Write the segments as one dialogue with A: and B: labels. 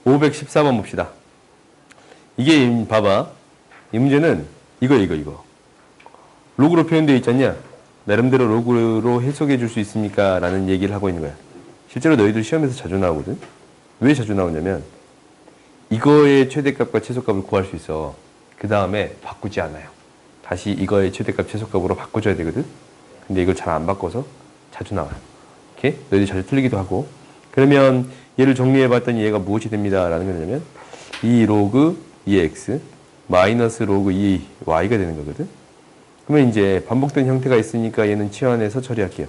A: 514번 봅시다. 이게 봐봐. 이 문제는 이거. 로그로 표현되어 있지 않냐? 나름대로 로그로 해석해 줄 수 있습니까? 라는 얘기를 하고 있는 거야. 실제로 너희들 시험에서 자주 나오거든? 왜 자주 나오냐면 이거의 최대값과 최소값을 구할 수 있어. 그 다음에 바꾸지 않아요. 다시 이거의 최대값, 최소값으로 바꿔줘야 되거든? 근데 이걸 잘 안 바꿔서 자주 나와요. 오케이? 너희들이 자주 틀리기도 하고. 그러면 얘를 정리해 봤더니 얘가 무엇이 됩니다. 라는 거냐면 2 로그 2x 마이너스 로그 2y가 되는 거거든? 그러면 이제 반복된 형태가 있으니까 얘는 치환해서 처리할게요.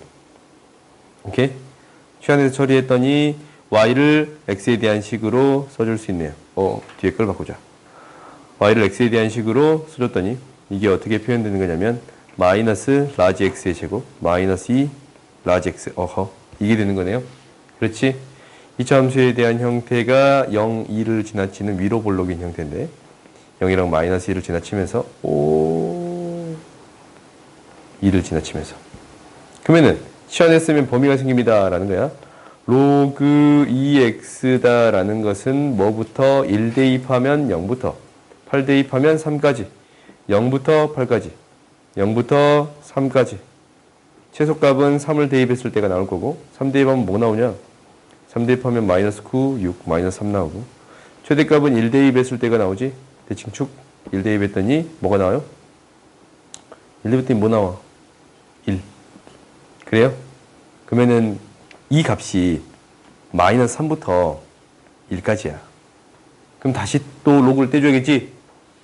A: 오케이? 치환해서 처리했더니 y를 x에 대한 식으로 써줄 수 있네요. 뒤에 걸 바꾸자. y를 x에 대한 식으로 써줬더니 이게 어떻게 표현되는 거냐면 마이너스 라지 x의 제곱 마이너스 2 라지 x 이게 되는 거네요. 그렇지? 이 함수에 대한 형태가 0, 2를 지나치는 위로 볼록인 형태인데 0이랑 마이너스 2를 지나치면서 2를 지나치면서 그러면은 치환했으면 범위가 생깁니다 라는 거야. 로그 2x다 라는 것은 뭐부터 1 대입하면 0부터 8 대입하면 3까지 0부터 8까지 0부터 3까지 최소값은 3을 대입했을 때가 나올 거고 3 대입하면 뭐 나오냐? 3 대입하면 마이너스 9, 6, 마이너스 3 나오고 최대값은 1 대입했을 때가 나오지? 대칭축 1 대입했더니 뭐가 나와요? 1 대입했더니 뭐 나와? 1 그래요? 그러면은 이 값이 마이너스 3부터 1까지야. 그럼 다시 또 로그를 떼줘야겠지?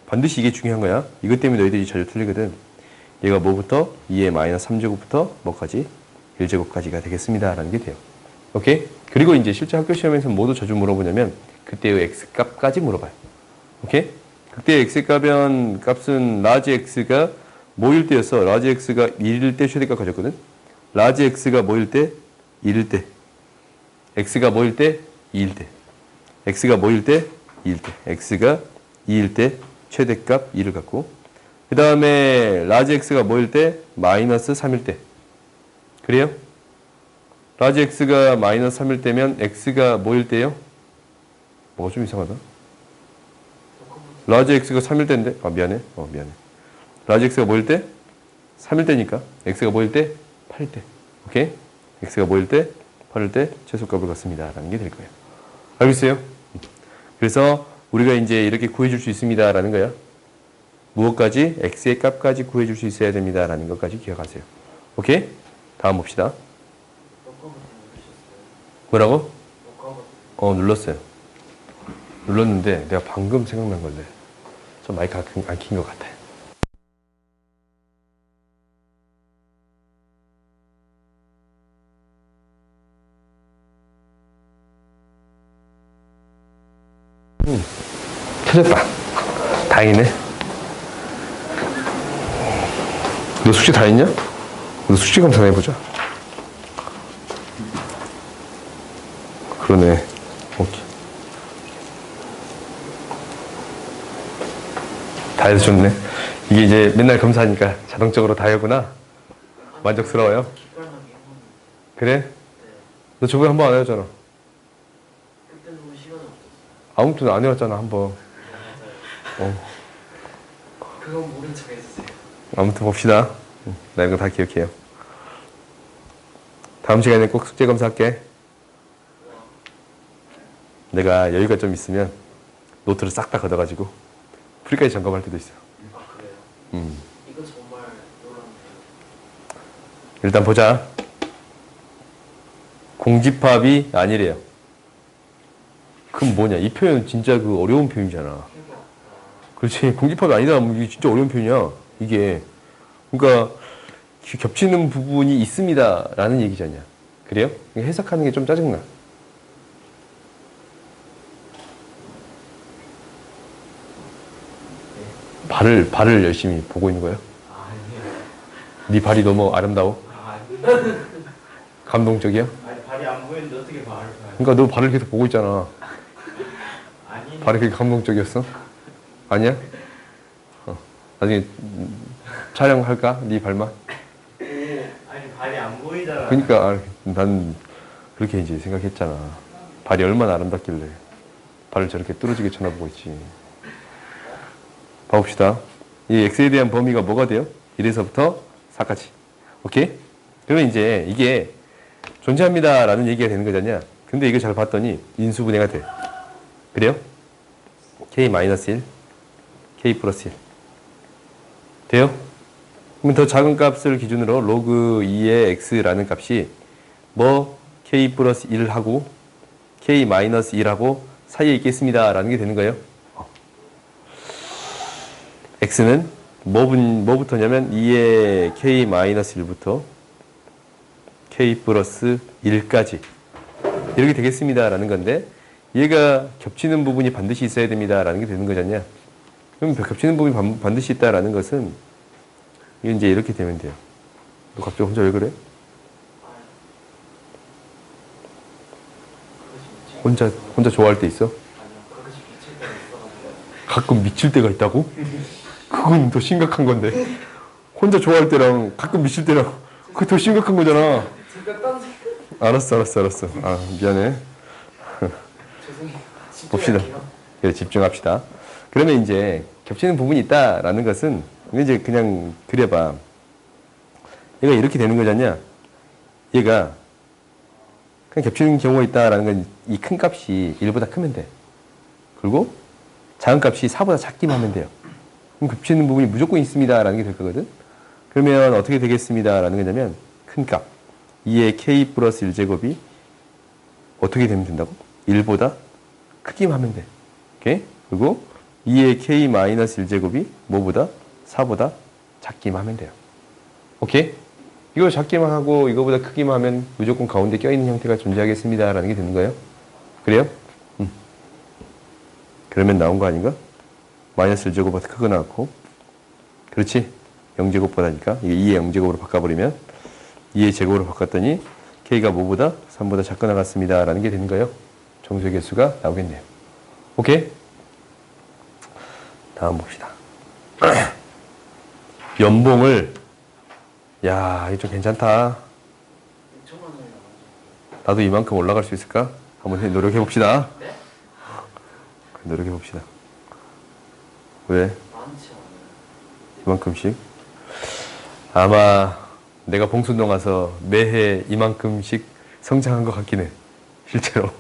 A: 반드시 이게 중요한 거야. 이것 때문에 너희들이 자주 틀리거든. 얘가 뭐부터? 2의 마이너스 3제곱부터 뭐까지? 1제곱까지가 되겠습니다. 라는 게 돼요. 오케이? 그리고 이제 실제 학교 시험에서 뭐도 자주 물어보냐면 그때의 x값까지 물어봐요. 오케이? 그때의 x값은 라지 x가 뭐일 때였어? 라지 x가 1일 때 최대값 가졌거든? 라지 x가 뭐일 때? 1일 때. x가 뭐일 때? 2일 때. x가 뭐일 때? 2일 때. x가 2일 때 최대값 2를 갖고 그 다음에 라지 x가 뭐일 때? 마이너스 3일 때. 그래요? 라지 x가 마이너스 3일 때면 x가 뭐일 때요? 뭐가 좀 이상하다. 라지 x가 3일 때인데 미안해. 미안해. 라지 x가 뭐일 때? 3일 때니까 x가 뭐일 때? 8일 때. 오케이? x가 뭐일 때? 8일 때 최소값을 갖습니다. 라는 게 될 거예요. 알겠어요? 그래서 우리가 이제 이렇게 구해줄 수 있습니다. 라는 거야. 무엇까지? x의 값까지 구해줄 수 있어야 됩니다. 라는 것까지 기억하세요. 오케이? 다음 봅시다. 뭐라고? 눌렀어요. 눌렀는데 내가 방금 생각난 건데 좀 마이크 안 킨 것 같아. 찾았다. 다행이네. 너 숙제 다 했냐? 너 숙제 검사 해보자. 그러네. 오케이. 다 해서 좋네. 이게 이제 맨날 검사하니까 자동적으로 다 하구나. 만족스러워요? 그래? 너 저번에 한 번 안 해줬잖아. 아무튼 안 해왔잖아, 한 번.
B: 그건 모른 척 해주세요.
A: 아무튼 봅시다. 나 이거 다 기억해요. 다음 시간에 꼭 숙제 검사할게. 내가 여유가 좀 있으면 노트를 싹 다 걷어가지고 풀이까지 점검할 때도 있어.
B: 그래요? 이거 정말 놀랍네요.
A: 일단 보자. 공집합이 아니래요. 그럼 뭐냐? 이 표현은 진짜 그 어려운 표현이잖아. 그렇지. 공집합이 아니다. 이게 진짜 어려운 표현이야. 이게. 그러니까 겹치는 부분이 있습니다. 라는 얘기잖냐. 그래요? 해석하는 게 좀 짜증나. 발을 열심히 보고 있는 거야?
B: 아니에요.
A: 네 발이 너무 아름다워?
B: 아니에요.
A: 감동적이야?
B: 아니, 발이 안 보이는데 어떻게 발을 봐요?
A: 그러니까 너 발을 계속 보고 있잖아.
B: 아니.
A: 발이 그렇게 감동적이었어? 아니야? 나중에 촬영할까? 네 발만?
B: 아니, 발이 안 보이잖아.
A: 그러니까 난 그렇게 이제 생각했잖아. 발이 얼마나 아름답길래. 발을 저렇게 뚫어지게 쳐다보고 있지. 봐봅시다. 이 x에 대한 범위가 뭐가 돼요? 1에서부터 4까지. 오케이? 그러면 이제 이게 존재합니다 라는 얘기가 되는 거잖냐. 근데 이거 잘 봤더니 인수분해가 돼. 그래요? k-1, k 플러스 1. 돼요? 그러면 더 작은 값을 기준으로 로그 2의 x라는 값이 뭐 k 플러스 1하고 k 마이너스 1하고 사이에 있겠습니다 라는 게 되는 거예요. x는 뭐부터냐면 2의 k 마이너스 1부터 k 플러스 1까지 이렇게 되겠습니다 라는 건데, 얘가 겹치는 부분이 반드시 있어야 됩니다 라는 게 되는 거잖냐. 그럼 겹치는 부분이 반드시 있다라는 것은 이게 이제 이렇게 되면 돼요. 너 갑자기 혼자 왜 그래? 혼자 좋아할 때 있어? 가끔 미칠 때가 있다고? 그건 더 심각한 건데. 혼자 좋아할 때랑 가끔 미칠 때랑 그게 더 심각한 거잖아. 알았어. 아, 미안해. 봅시다. 그래, 집중합시다. 그러면 이제 겹치는 부분이 있다라는 것은 이제 그냥 그려봐. 얘가 이렇게 되는 거잖냐. 얘가 그냥 겹치는 경우가 있다라는 건 이 큰 값이 1보다 크면 돼. 그리고 작은 값이 4보다 작기만 하면 돼요. 그럼 겹치는 부분이 무조건 있습니다라는 게 될 거거든. 그러면 어떻게 되겠습니다라는 거냐면 큰 값 2의 k 플러스 1제곱이 어떻게 되면 된다고? 1보다 크기만 하면 돼. 오케이? 그리고 2의 k 마이너스 1제곱이 뭐보다? 4보다 작기만 하면 돼요. 오케이? 이거 작기만 하고 이거보다 크기만 하면 무조건 가운데 껴있는 형태가 존재하겠습니다 라는 게 되는 거예요. 그래요? 그러면 나온 거 아닌가? 마이너스 1제곱보다 크거 나왔고, 그렇지? 0제곱보다니까 이게 2의 0제곱으로 바꿔버리면 2의 제곱으로 바꿨더니 k가 뭐보다? 3보다 작거 나갔습니다 라는 게 되는 거예요. 정수의 개수가 나오겠네요. 오케이? 다음 봅시다. 연봉을, 야, 이거 좀 괜찮다. 나도 이만큼 올라갈 수 있을까? 한번 노력해 봅시다. 노력해 봅시다. 왜? 이만큼씩? 아마 내가 봉순동 가서 매해 이만큼씩 성장한 것 같긴 해. 실제로.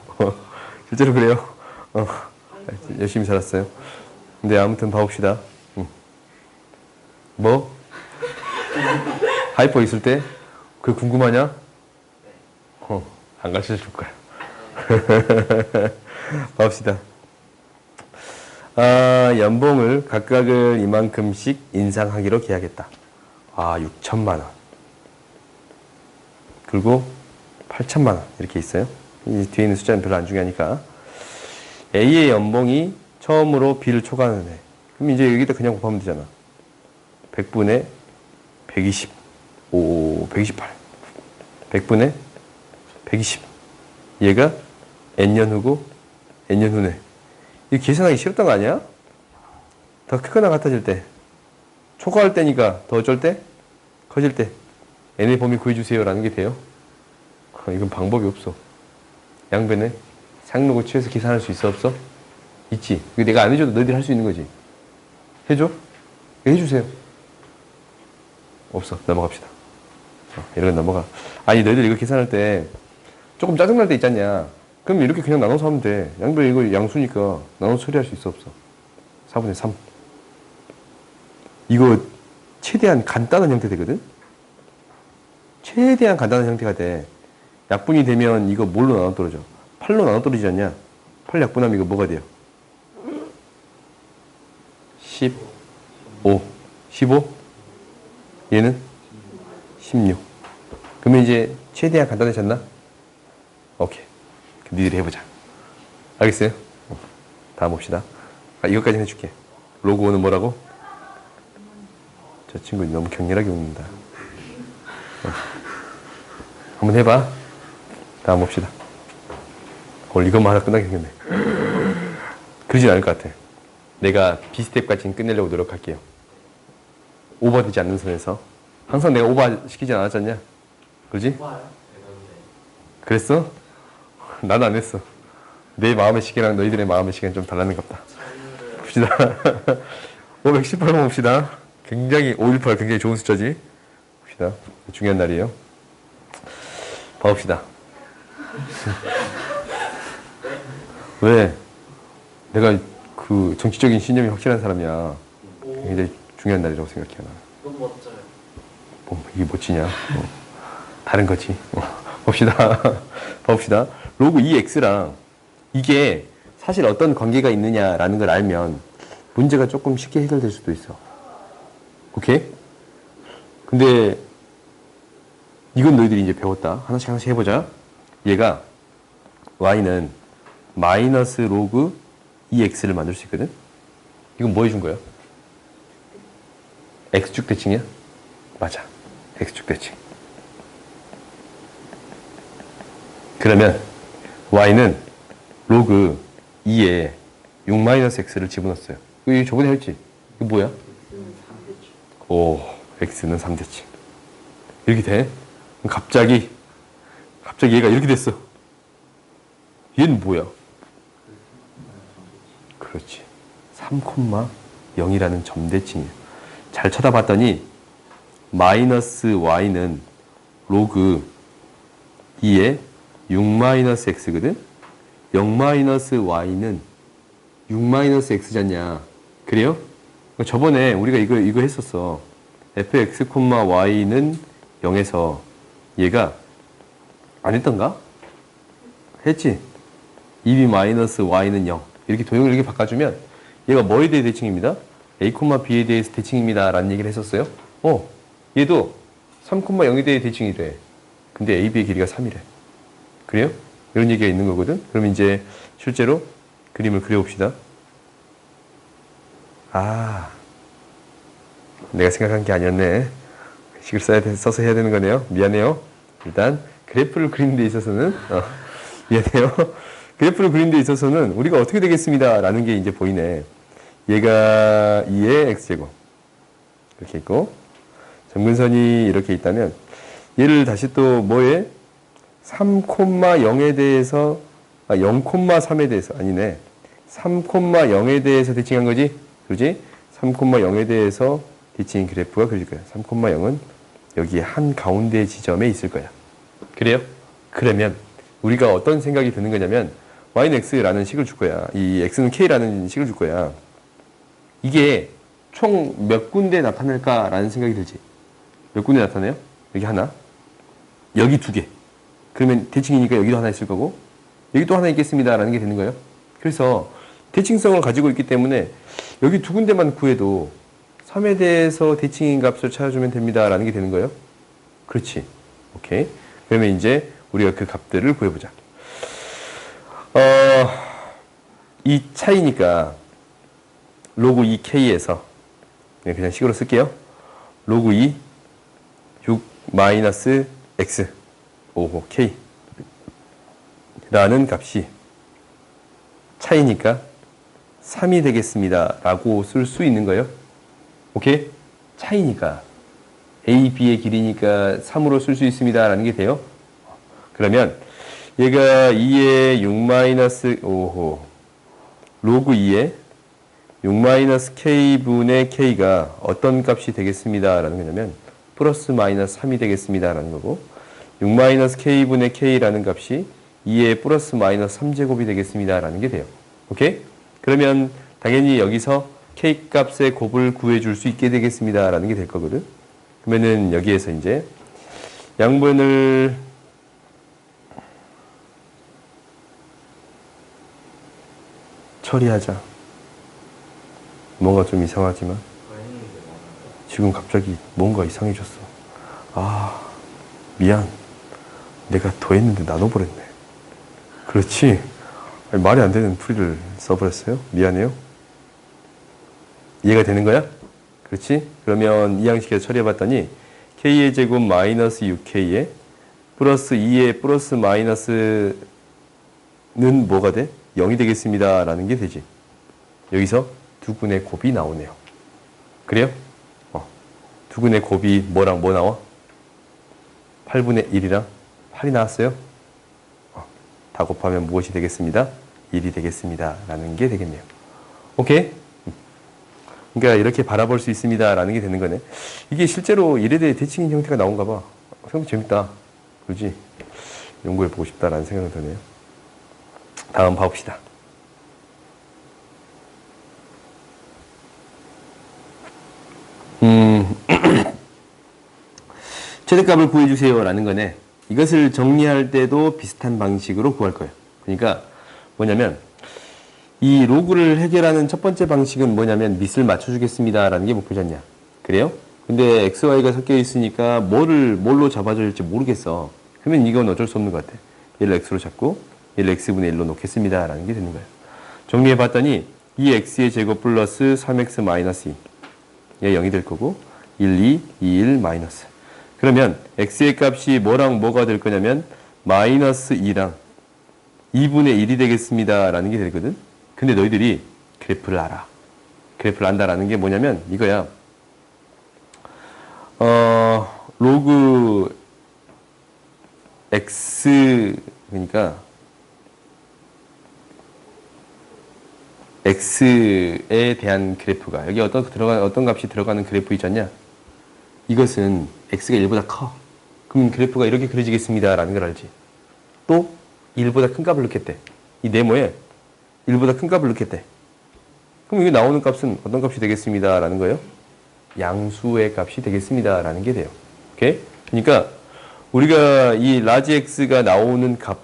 A: 실제로 그래요. 열심히 살았어요. 근데 아무튼 봐봅시다. 뭐? 하이퍼 있을 때? 그게 궁금하냐? 안 가르쳐 줄 거야. 봅시다. 연봉을 각각을 이만큼씩 인상하기로 계약했다. 6천만 원. 그리고 8천만 원. 이렇게 있어요. 이 뒤에 있는 숫자는 별로 안 중요하니까. A의 연봉이 처음으로 B를 초과하는 해. 그럼 이제 여기다 그냥 곱하면 되잖아. 100분의 120. 128. 100분의 120. 얘가 N년 후고 N년 후네. 이거 계산하기 싫었던 거 아니야? 더 크거나 같아질 때. 초과할 때니까 더 어쩔 때? 커질 때. N의 범위 구해주세요 라는 게 돼요. 이건 방법이 없어. 양변에 상록을 취해서 계산할 수 있어 없어? 있지. 이거 내가 안 해줘도 너희들이 할 수 있는 거지. 해줘? 해주세요. 없어. 넘어갑시다. 이런 건 넘어가. 아니 너희들 이거 계산할 때 조금 짜증날 때 있잖냐. 그럼 이렇게 그냥 나눠서 하면 돼. 양변 이거 양수니까 나눠서 처리할 수 있어 없어? 4분의 3. 이거 최대한 간단한 형태 되거든? 최대한 간단한 형태가 돼. 약분이 되면 이거 뭘로 나눠 떨어져? 8로 나눠 떨어지지 않냐? 8 약분하면 이거 뭐가 돼요? 15. 15? 얘는? 16. 그러면 이제 최대한 간단해졌나? 오케이. 그럼 니들이 해보자. 알겠어요? 다음 봅시다. 이것까지는 해줄게. 로그 5는 뭐라고? 저 친구 너무 격렬하게 웃는다. 한번 해봐. 다음 봅시다. 오늘 이것만 하다 끝나게 생겼네. 그러진 않을 것 같아. 내가 B스텝까지는 끝내려고 노력할게요. 오버되지 않는 선에서. 항상 내가 오버 시키지 않았잖냐? 그러지? 그랬어? 나는 안 했어. 내 마음의 시계랑 너희들의 마음의 시계는 좀 달라는 것 같다. 봅시다. 518번 봅시다. 굉장히 518 굉장히 좋은 숫자지. 봅시다. 중요한 날이에요. 봐봅시다. 왜? 내가 그 정치적인 신념이 확실한 사람이야. 굉장히 중요한 날이라고 생각해. 나.
B: 너무 멋져요.
A: 뭐 이게 멋지냐? 다른 거지. 봅시다. 봅시다. 로그 2x랑 이게 사실 어떤 관계가 있느냐라는 걸 알면 문제가 조금 쉽게 해결될 수도 있어. 오케이? 근데 이건 너희들이 이제 배웠다. 하나씩 하나씩 해보자. 얘가 y는 마이너스 로그 2x를 만들 수 있거든? 이건 뭐 해준 거야? x축 대칭이야? 맞아. x축 대칭. 그러면 y는 로그 2에 6-x를 집어넣었어요. 이거 저번에 했지? 이거 뭐야? 오, x는 3대칭. 이렇게 돼? 갑자기 얘가 이렇게 됐어. 얘는 뭐야? 그렇지. 3,0이라는 점대칭이에요. 잘 쳐다봤더니 마이너스 y는 로그 2에 6-x거든? 0-y는 6-x잖냐. 그래요? 저번에 우리가 이거 했었어. fx, y는 0에서 얘가 안 했던가? 했지? 2b-y는 0. 이렇게 도형을 이렇게 바꿔주면 얘가 뭐에 대해 대칭입니다? a, b에 대해서 대칭입니다. 라는 얘기를 했었어요. 얘도 3,0에 대해 대칭이래. 근데 a, b의 길이가 3이래. 그래요? 이런 얘기가 있는 거거든? 그럼 이제 실제로 그림을 그려봅시다. 아, 내가 생각한 게 아니었네. 식을 써서 해야 되는 거네요. 미안해요. 일단 그래프를 그리는 데 있어서는 미안해요. 그래프를 그리는 데 있어서는 우리가 어떻게 되겠습니다. 라는 게 이제 보이네. 얘가 2의 x제곱 이렇게 있고 점근선이 이렇게 있다면 얘를 다시 또 뭐에 3,0에 대해서 0,3에 대해서 아니네 3,0에 대해서 대칭한 거지? 그렇지? 3,0에 대해서 대칭인 그래프가 그릴 거야. 3,0은 여기 한 가운데 지점에 있을 거야. 그래요? 그러면 우리가 어떤 생각이 드는 거냐면 y는 x라는 식을 줄 거야. 이 x는 k라는 식을 줄 거야. 이게 총 몇 군데 나타날까라는 생각이 들지. 몇 군데 나타나요? 여기 하나, 여기 두 개. 그러면 대칭이니까 여기도 하나 있을 거고 여기 또 하나 있겠습니다라는 게 되는 거예요. 그래서 대칭성을 가지고 있기 때문에 여기 두 군데만 구해도 3에 대해서 대칭인 값을 찾아주면 됩니다라는 게 되는 거예요. 그렇지. 오케이. 그러면 이제 우리가 그 값들을 구해보자. 이 차이니까 로그 2k에서 그냥 식으로 쓸게요. 로그 2 6-x 5k 라는 값이 차이니까 3이 되겠습니다 라고 쓸 수 있는 거예요. 오케이? 차이니까 a, b의 길이니까 3으로 쓸 수 있습니다 라는 게 돼요. 그러면 얘가 2의 6-5호 로그 2의 6-k분의 k가 어떤 값이 되겠습니다 라는 거냐면 플러스 마이너스 3이 되겠습니다 라는 거고 6-k분의 k라는 값이 2의 플러스 마이너스 3제곱이 되겠습니다 라는 게 돼요. 오케이? 그러면 당연히 여기서 k 값의 곱을 구해줄 수 있게 되겠습니다 라는 게 될 거거든. 그러면은 여기에서 이제 양변을 처리하자. 뭔가 좀 이상하지만 지금 갑자기 뭔가 이상해졌어. 아, 미안. 내가 더했는데 나눠버렸네. 그렇지. 아니, 말이 안 되는 풀이를 써버렸어요. 미안해요. 이해가 되는 거야? 그렇지? 그러면 이 양식에서 처리해봤더니 k의 제곱 마이너스 6k에 플러스 2의 플러스 마이너스는 뭐가 돼? 0이 되겠습니다 라는 게 되지. 여기서 두근의 곱이 나오네요. 그래요? 두근의 곱이 뭐랑 뭐 나와? 8분의 1이랑 8이 나왔어요. 다 곱하면 무엇이 되겠습니다? 1이 되겠습니다. 라는 게 되겠네요. 오케이? 그러니까 이렇게 바라볼 수 있습니다. 라는 게 되는 거네. 이게 실제로 1에 대해 대칭인 형태가 나온가 봐. 생각 재밌다. 그러지? 연구해보고 싶다라는 생각이 드네요. 다음 봐봅시다. 최대값을 구해주세요 라는 거네. 이것을 정리할 때도 비슷한 방식으로 구할 거예요. 그러니까 뭐냐면 이 로그를 해결하는 첫 번째 방식은 뭐냐면 밑을 맞춰주겠습니다 라는 게 목표잖냐. 그래요? 근데 x, y가 섞여 있으니까 뭘로 잡아줘야 할지 모르겠어. 그러면 이건 어쩔 수 없는 것 같아. 얘를 x로 잡고 얘를 x분의 1로 놓겠습니다 라는 게 되는 거예요. 정리해 봤더니 2x의 제곱 플러스 3x 마이너스 2 얘 0이 될 거고 1, 2, 2, 1 마이너스. 그러면 x의 값이 뭐랑 뭐가 될 거냐면 마이너스 2랑 2분의 1이 되겠습니다 라는 게 되거든. 근데 너희들이 그래프를 알아. 그래프를 안다라는 게 뭐냐면 이거야. 로그 x 그러니까 x에 대한 그래프가 여기 어떤 값이 들어가는 그래프 있잖냐. 이것은 x가 1보다 커. 그럼 그래프가 이렇게 그려지겠습니다 라는 걸 알지. 또 1보다 큰 값을 넣겠대. 이 네모에 1보다 큰 값을 넣겠대. 그럼 이게 나오는 값은 어떤 값이 되겠습니다 라는 거예요? 양수의 값이 되겠습니다 라는 게 돼요. 오케이? 그러니까 우리가 이 라지 x가 나오는 값,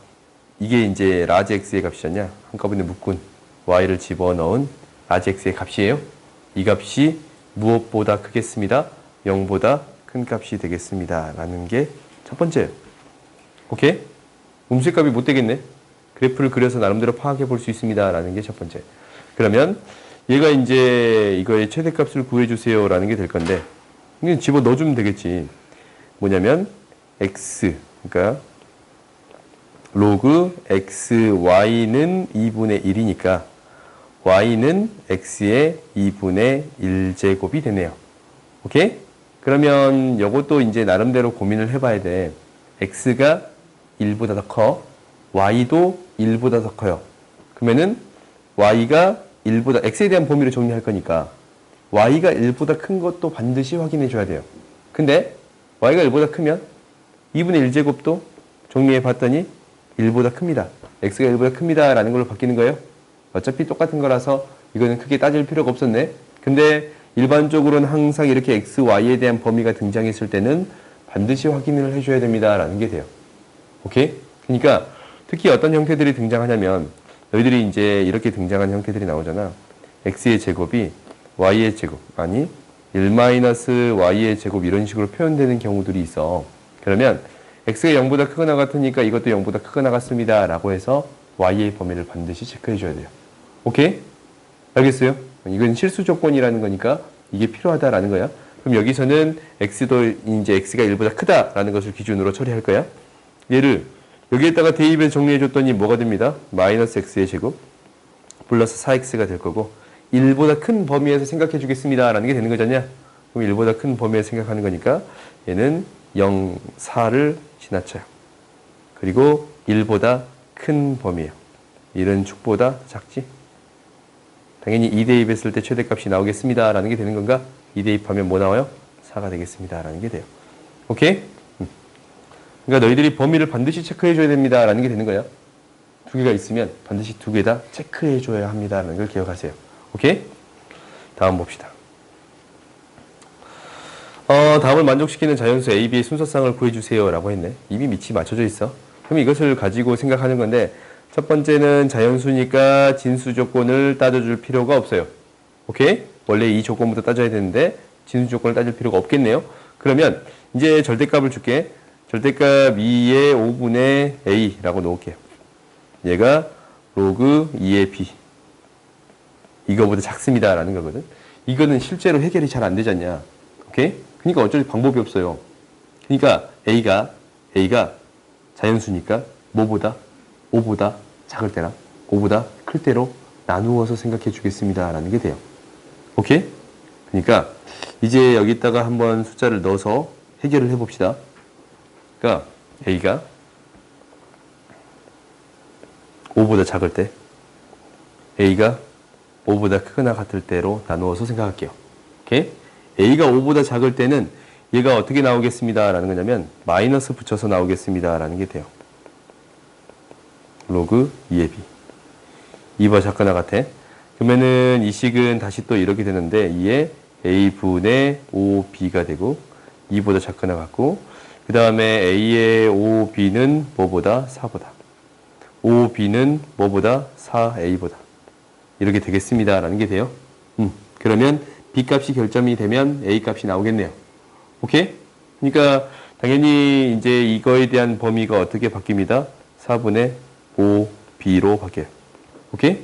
A: 이게 이제 라지 x의 값이잖냐. 한꺼번에 묶은 y를 집어넣은 라지 x의 값이에요. 이 값이 무엇보다 크겠습니다. 0보다 큰 값이 되겠습니다 라는 게 첫 번째예요. 오케이? 음수값이 못 되겠네. 그래프를 그려서 나름대로 파악해 볼 수 있습니다 라는 게 첫 번째. 그러면 얘가 이제 이거의 최대값을 구해주세요 라는 게 될 건데 이게 집어 넣어주면 되겠지. 뭐냐면 x 그러니까 로그 x y는 2분의 1이니까 y는 x의 2분의 1제곱이 되네요. 오케이? 그러면 이것도 이제 나름대로 고민을 해봐야 돼. x가 1보다 더 커. y도 1보다 더 커요. 그러면은 y가 1보다 x에 대한 범위를 정리할 거니까 y가 1보다 큰 것도 반드시 확인해 줘야 돼요. 근데 y가 1보다 크면 2분의 1제곱도 정리해 봤더니 1보다 큽니다. x가 1보다 큽니다 라는 걸로 바뀌는 거예요. 어차피 똑같은 거라서 이거는 크게 따질 필요가 없었네. 근데 일반적으로는 항상 이렇게 x, y에 대한 범위가 등장했을 때는 반드시 확인을 해줘야 됩니다 라는 게 돼요. 오케이? 그러니까 특히 어떤 형태들이 등장하냐면 너희들이 이제 이렇게 등장한 형태들이 나오잖아. x의 제곱이 y의 제곱, 아니 1-y의 제곱 이런 식으로 표현되는 경우들이 있어. 그러면 x가 0보다 크거나 같으니까 이것도 0보다 크거나 같습니다 라고 해서 y의 범위를 반드시 체크해 줘야 돼요. 오케이? 알겠어요? 이건 실수 조건이라는 거니까 이게 필요하다라는 거야. 그럼 여기서는 x도 이제 x가 1보다 크다라는 것을 기준으로 처리할 거야. 얘를 여기에다가 대입해서 정리해 줬더니 뭐가 됩니다. 마이너스 x의 제곱 플러스 4x가 될 거고 1보다 큰 범위에서 생각해 주겠습니다 라는 게 되는 거잖냐. 그럼 1보다 큰 범위에서 생각하는 거니까 얘는 0, 4를 지나쳐요. 그리고 1보다 큰 범위예요. 1은 축보다 작지. 당연히 2대입했을 때 최대값이 나오겠습니다 라는 게 되는 건가? 2대입하면 뭐 나와요? 4가 되겠습니다 라는 게 돼요. 오케이? 그러니까 너희들이 범위를 반드시 체크해 줘야 됩니다 라는 게 되는 거야. 두 개가 있으면 반드시 두 개 다 체크해 줘야 합니다 라는 걸 기억하세요. 오케이? 다음 봅시다. 다음을 만족시키는 자연수 A, B의 순서상을 구해주세요 라고 했네. 이미 밑이 맞춰져 있어. 그럼 이것을 가지고 생각하는 건데 첫 번째는 자연수니까 진수 조건을 따져줄 필요가 없어요. 오케이? 원래 이 조건부터 따져야 되는데 진수 조건을 따질 필요가 없겠네요. 그러면 이제 절대값을 줄게. 절대값 2의 5분의 A라고 놓을게요. 얘가 로그 2의 B. 이거보다 작습니다 라는 거거든. 이거는 실제로 해결이 잘 안 되지 않냐. 오케이? 그러니까 어쩔 방법이 없어요. 그러니까 A가 자연수니까 뭐보다? 5보다 작을 때랑 5보다 클 때로 나누어서 생각해 주겠습니다 라는 게 돼요. 오케이? 그러니까 이제 여기다가 한번 숫자를 넣어서 해결을 해봅시다. 그러니까 A가 5보다 작을 때 A가 5보다 크거나 같을 때로 나누어서 생각할게요. 오케이? A가 5보다 작을 때는 얘가 어떻게 나오겠습니다. 라는 거냐면 마이너스 붙여서 나오겠습니다. 라는 게 돼요. 로그 2의 B. 2보다 작거나 같아. 그러면은 이 식은 다시 또 이렇게 되는데 2의 A분의 5B가 되고 2보다 작거나 같고 그 다음에 A의 5B는 뭐보다? 4보다. 5B는 뭐보다? 4A보다. 이렇게 되겠습니다. 라는 게 돼요. 그러면 B 값이 결점이 되면 A 값이 나오겠네요. 오케이? 그러니까 당연히 이제 이거에 대한 범위가 어떻게 바뀝니다? 4분의 5B로 바뀌어요. 오케이?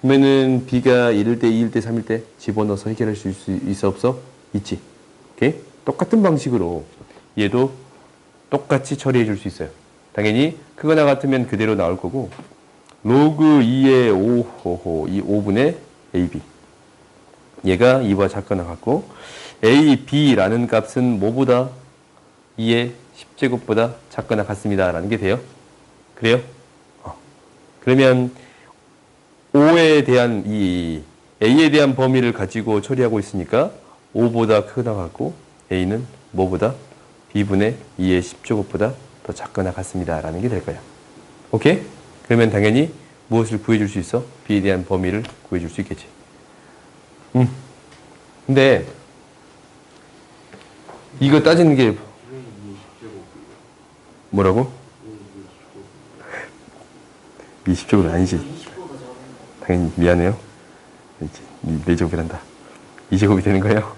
A: 그러면은 B가 1일 때, 2일 때, 3일 때 집어넣어서 해결할 수 있어 없어? 있지. 오케이? 똑같은 방식으로 얘도 똑같이 처리해 줄 수 있어요. 당연히 크거나 같으면 그대로 나올 거고 로그 2의 5, 이 5분의 AB 얘가 2보다 작거나 같고 AB라는 값은 뭐보다 2의 10제곱보다 작거나 같습니다. 라는 게 돼요. 그래요? 그러면 5에 대한 이 A에 대한 범위를 가지고 처리하고 있으니까 5보다 크거나 같고 A는 뭐보다 B분의 2의 10제곱보다 더 작거나 같습니다. 라는 게 될 거야. 오케이? 그러면 당연히 무엇을 구해줄 수 있어? B에 대한 범위를 구해줄 수 있겠지. 근데 이거 따지는 게 뭐라고? 20제곱은 아니지. 당연히 미안해요. 네 제곱이란다. 2제곱이 되는 거예요?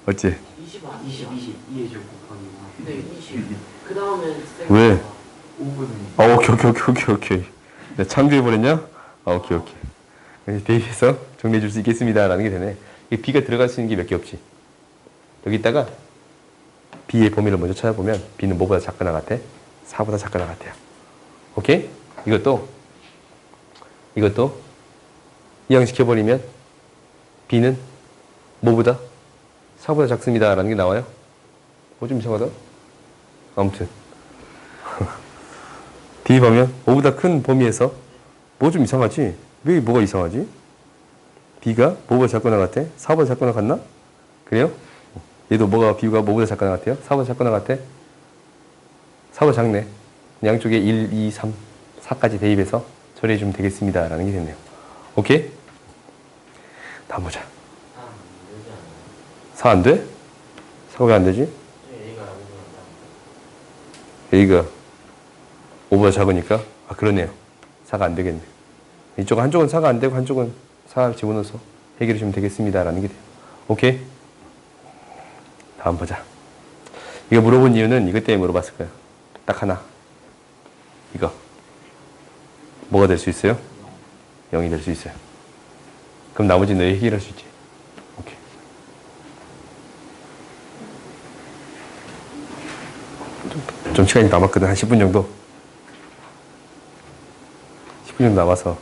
A: 어째?
C: 20, 2의 제곱 곱하기 4. 네, 20. 그 다음에
A: 왜?
C: 5분의
A: 오케이. 내가 창조해버렸냐? 오케이. 대입해서 정리해줄 수 있겠습니다. 라는 게 되네. 이 B가 들어갈 수 있는 게 몇 개 없지. 여기다가 B의 범위를 먼저 찾아보면 B는 뭐보다 작거나 같아? 4보다 작거나 같아요. 오케이? 이것도 이항시켜버리면 B는 뭐보다? 4보다 작습니다. 라는 게 나와요. 뭐 좀 이상하다? 아무튼 D 보면 5보다 큰 범위에서 뭐 좀 이상하지? 왜 뭐가 이상하지? B가 뭐보다 작거나 같아? 4보다 작거나 같나? 그래요? 얘도 B가 뭐보다 작거나 같아요? 4보다 작거나 같아? 4보다 작네. 양쪽에 1, 2, 3, 4까지 대입해서 처리해주면 되겠습니다. 라는 게 됐네요. 오케이? 다음 보자. 4 안 돼? 4가 왜 안 되지? A가 5보다 작으니까? 그러네요. 4가 안 되겠네. 한쪽은 4가 안 되고 한쪽은 4를 집어넣어서 해결해 주면 되겠습니다. 라는 게 돼요. 오케이? 다음 보자. 이거 물어본 이유는 이것 때문에 물어봤을 거야. 딱 하나. 이거. 뭐가 될 수 있어요? 0이 될 수 있어요. 그럼 나머지는 너 해결할 수 있지. 오케이. 좀 시간이 남았거든. 한 10분 정도. 10분 정도 남아서